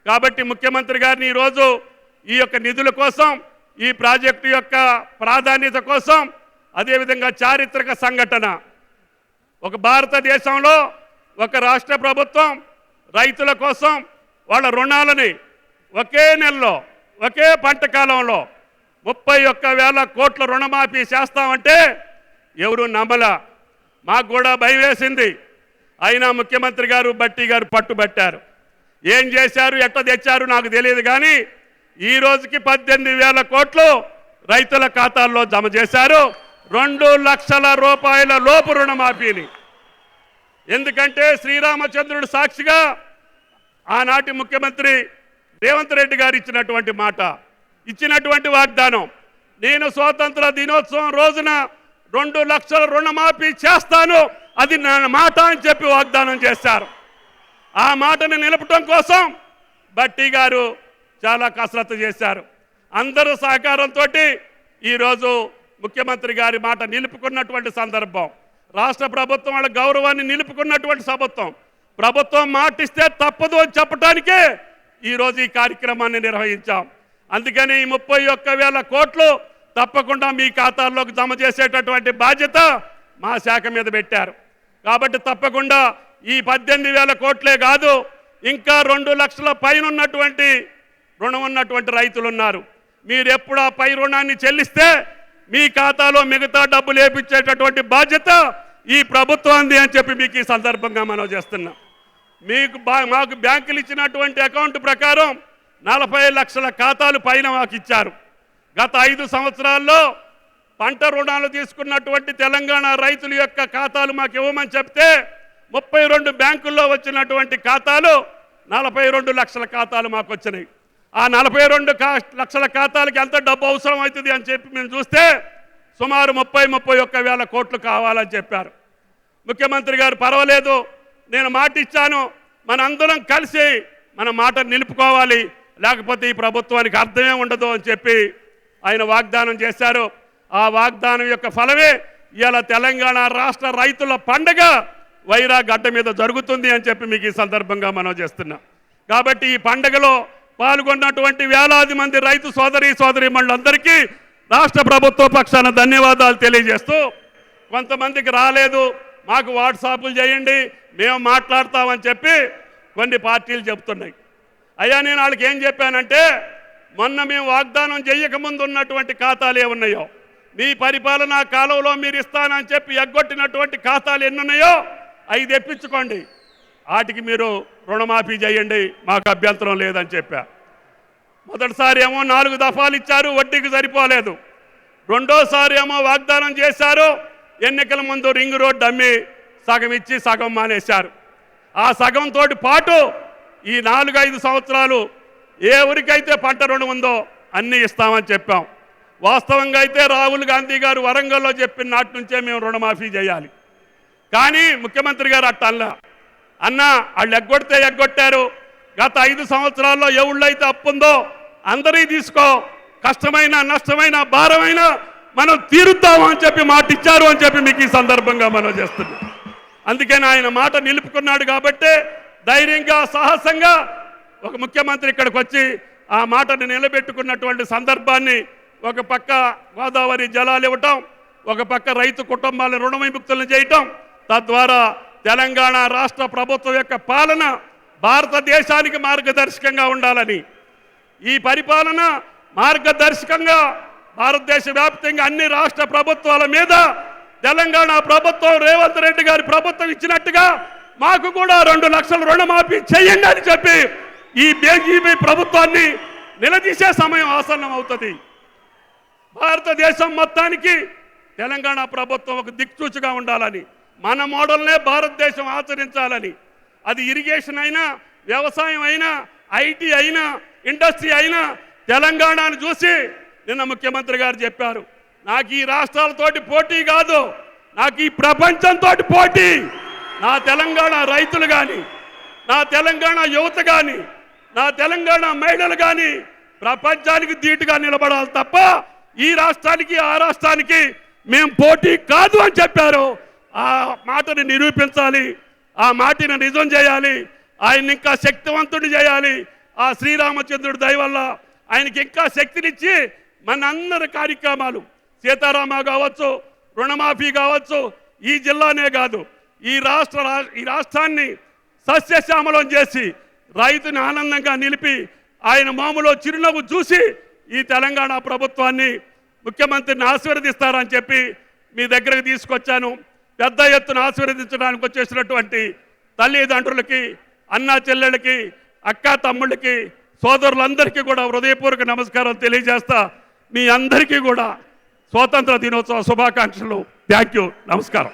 కాబట్టి ముఖ్యమంత్రి గారిని ఈరోజు ఈ యొక్క నిధుల కోసం, ఈ ప్రాజెక్టు యొక్క ప్రాధాన్యత కోసం, అదేవిధంగా చారిత్రక సంఘటన, ఒక భారతదేశంలో ఒక రాష్ట్ర ప్రభుత్వం రైతుల కోసం వాళ్ళ రుణాలని ఒకే నెలలో, ఒకే పంట కాలంలో 31,000 కోట్ల రుణమాఫీ చేస్తామంటే ఎవరు నమ్మల. మాకు కూడా భయం వేసింది. అయినా ముఖ్యమంత్రి గారు, భట్టి గారు పట్టుబట్టారు. ఏం చేశారు, ఎట్లా తెచ్చారు నాకు తెలియదు, కానీ ఈ రోజుకి 18,000 కోట్లు రైతుల ఖాతాల్లో జమ చేశారు. 2 లక్షల రూపాయల లోపు రుణమాఫీని. ఎందుకంటే శ్రీరామచంద్రుడు సాక్షిగా ఆనాటి ముఖ్యమంత్రి రేవంత్ రెడ్డి గారు ఇచ్చినటువంటి మాట, ఇచ్చినటువంటి వాగ్దానం, నేను స్వాతంత్ర దినోత్సవం రోజున 2 లక్షల రుణమాఫీ చేస్తాను, అది నా మాట అని చెప్పి వాగ్దానం చేశారు. ఆ మాటను నిలపటం కోసం భట్టి గారు చాలా కసరత్తు చేశారు. అందరూ సహకారంతో ఈరోజు ముఖ్యమంత్రి గారి మాట నిలుపుకున్నటువంటి సందర్భం, రాష్ట్ర ప్రభుత్వం వాళ్ళ గౌరవాన్ని నిలుపుకున్నటువంటి ప్రభుత్వం మాటిస్తే తప్పదు అని చెప్పడానికే ఈరోజు ఈ కార్యక్రమాన్ని నిర్వహించాం. అందుకని ఈ 31,000 కోట్లు తప్పకుండా మీ ఖాతాల్లోకి జమ చేసేటటువంటి బాధ్యత మా శాఖ మీద పెట్టారు. కాబట్టి తప్పకుండా ఈ 18,000 కోట్లే కాదు, ఇంకా 2 లక్షల పైన ఉన్నటువంటి రుణం ఉన్నటువంటి రైతులు ఉన్నారు. మీరు ఎప్పుడు ఆ పై రుణాన్ని చెల్లిస్తే మీ ఖాతాలో మిగతా డబ్బులు వేపించేటటువంటి బాధ్యత ఈ ప్రభుత్వాన్ని అని చెప్పి మీకు ఈ సందర్భంగా మనం చేస్తున్నాం. మాకు బ్యాంకులు ఇచ్చినటువంటి అకౌంట్ ప్రకారం 40 లక్షల ఖాతాలు పైన మాకు ఇచ్చారు. గత 5 సంవత్సరాల్లో పంట రుణాలు తీసుకున్నటువంటి తెలంగాణ రైతుల యొక్క ఖాతాలు మాకు ఇవ్వమని చెప్తే 32 బ్యాంకుల్లో వచ్చినటువంటి ఖాతాలు 42 లక్షల ఖాతాలు మాకు వచ్చినాయి. ఆ 42 లక్షల ఖాతాలకి ఎంత డబ్బు అవసరం అవుతుంది అని చెప్పి మేము చూస్తే సుమారు 31,000 కోట్లు కావాలని చెప్పారు. ముఖ్యమంత్రి గారు పర్వాలేదు, నేను మాట ఇచ్చాను, మనందరం కలిసి మన మాట నిలుపుకోవాలి, లేకపోతే ఈ ప్రభుత్వానికి అర్థమే ఉండదు అని చెప్పి ఆయన వాగ్దానం చేశారు. ఆ వాగ్దానం యొక్క ఫలమే ఇవాళ తెలంగాణ రాష్ట్ర రైతుల పండుగ వైరా గడ్డ మీద జరుగుతుంది అని చెప్పి మీకు ఈ సందర్భంగా మనం చేస్తున్నాం. కాబట్టి ఈ పండుగలో పాల్గొన్నటువంటి వేలాది మంది రైతు సోదరీమణులందరికీ రాష్ట్ర ప్రభుత్వ పక్షాన ధన్యవాదాలు తెలియజేస్తూ, కొంతమందికి రాలేదు, మాకు వాట్సాప్లు చేయండి, మేము మాట్లాడతామని చెప్పి కొన్ని పార్టీలు చెప్తున్నాయి. అయ్యా, నేను వాళ్ళకి ఏం చెప్పానంటే, మొన్న మేము వాగ్దానం చేయకముందు ఉన్నటువంటి ఖాతాలు ఏమున్నాయో, మీ పరిపాలనా కాలంలో మీరు ఇస్తానని చెప్పి ఎగ్గొట్టినటువంటి ఖాతాలు ఎన్నున్నాయో అవి తెప్పించుకోండి, వాటికి మీరు రుణమాఫీ చేయండి, మాకు అభ్యంతరం లేదని చెప్పా. మొదటిసారి ఏమో 4 దఫాలు ఇచ్చారు, వడ్డీకి సరిపోలేదు. రెండోసారి ఏమో వాగ్దానం చేశారు, ఎన్నికల ముందు రింగ్ రోడ్డు అమ్మి సగం ఇచ్చి సగం మానేశారు. ఆ సగంతో పాటు ఈ 4-5 సంవత్సరాలు ఏ ఊరికైతే పంట రుణం ఉందో అన్నీ ఇస్తామని చెప్పాం. వాస్తవంగా అయితే రాహుల్ గాంధీ గారు వరంగల్లో చెప్పిన నాటి నుంచే మేము రుణమాఫీ చేయాలి, కానీ ముఖ్యమంత్రి గారు అట్టల్లా అన్నా వాళ్ళు ఎగ్గొట్టారు. గత 5 సంవత్సరాల్లో ఎవళ్ళైతే అప్పుందో అందరీ తీసుకో, కష్టమైన నష్టమైన భారమైన మనం తీరుద్దామని చెప్పి మాట ఇచ్చారు అని చెప్పి మీకు ఈ సందర్భంగా మనం చేస్తున్నాం. అందుకని ఆయన మాట నిలుపుకున్నాడు కాబట్టి ధైర్యంగా సాహసంగా ఒక ముఖ్యమంత్రి ఇక్కడికి వచ్చి ఆ మాటను నిలబెట్టుకున్నటువంటి సందర్భాన్ని, ఒక పక్క గోదావరి జలాలు ఇవ్వటం, ఒక పక్క రైతు కుటుంబాలను రుణ విముక్తులను చేయటం, తద్వారా తెలంగాణ రాష్ట్ర ప్రభుత్వం యొక్క పాలన భారతదేశానికి మార్గదర్శకంగా ఉండాలని, ఈ పరిపాలన మార్గదర్శకంగా భారతదేశ వ్యాప్తంగా అన్ని రాష్ట్ర ప్రభుత్వాల మీద తెలంగాణ ప్రభుత్వం రేవంత్ రెడ్డి గారి ప్రభుత్వం ఇచ్చినట్టుగా మాకు కూడా 2 లక్షల రుణమాఫీ చేయండి అని చెప్పి ఈ బీజేపీ ప్రభుత్వాన్ని నిలదీసే సమయం ఆసన్నం అవుతుంది. భారతదేశం మొత్తానికి తెలంగాణ ప్రభుత్వం ఒక దిక్సూచిగా ఉండాలని, మన మోడల్నే భారతదేశం ఆచరించాలని, అది ఇరిగేషన్ అయినా, వ్యవసాయం అయినా, ఐటీ అయినా, ఇండస్ట్రీ అయినా తెలంగాణను చూసి నిన్న ముఖ్యమంత్రి గారు చెప్పారు, నాకు ఈ రాష్ట్రాలతోటి పోటీ కాదు, నాకు ఈ ప్రపంచంతో పోటీ. నా తెలంగాణ రైతులు కానీ, నా తెలంగాణ యువత కానీ, నా తెలంగాణ మహిళలు కానీ ప్రపంచానికి ధీటుగా నిలబడాలి తప్ప ఈ రాష్ట్రానికి ఆ రాష్ట్రానికి మేము పోటీ కాదు అని చెప్పారు. ఆ మాటను నిరూపించాలి, ఆ మాటను నిజం చేయాలి, ఆయన ఇంకా శక్తివంతుడు చేయాలి. ఆ శ్రీరామచంద్రుడి దయ వల్ల ఆయనకి ఇంకా శక్తినిచ్చి మనందరి కార్యక్రమాలు సీతారామ కావచ్చు, రుణమాఫీ కావచ్చు, ఈ జిల్లానే కాదు ఈ రాష్ట్రాన్ని సస్యశ్యామలం చేసి రైతుని ఆనందంగా నిలిపి ఆయన మామూలు చిరునవ్వు చూసి ఈ తెలంగాణ ప్రభుత్వాన్ని ముఖ్యమంత్రిని ఆశీర్వదిస్తారని చెప్పి మీ దగ్గరకు తీసుకొచ్చాను. పెద్ద ఎత్తున ఆశీర్వదించడానికి వచ్చేసినటువంటి తల్లిదండ్రులకి, అన్నా చెల్లెళ్ళకి, అక్క తమ్ముళ్ళకి, సోదరులందరికీ కూడా హృదయపూర్వక నమస్కారం తెలియజేస్తా. మీ అందరికీ కూడా స్వాతంత్ర దినోత్సవ శుభాకాంక్షలు. Thank you. నమస్కారం.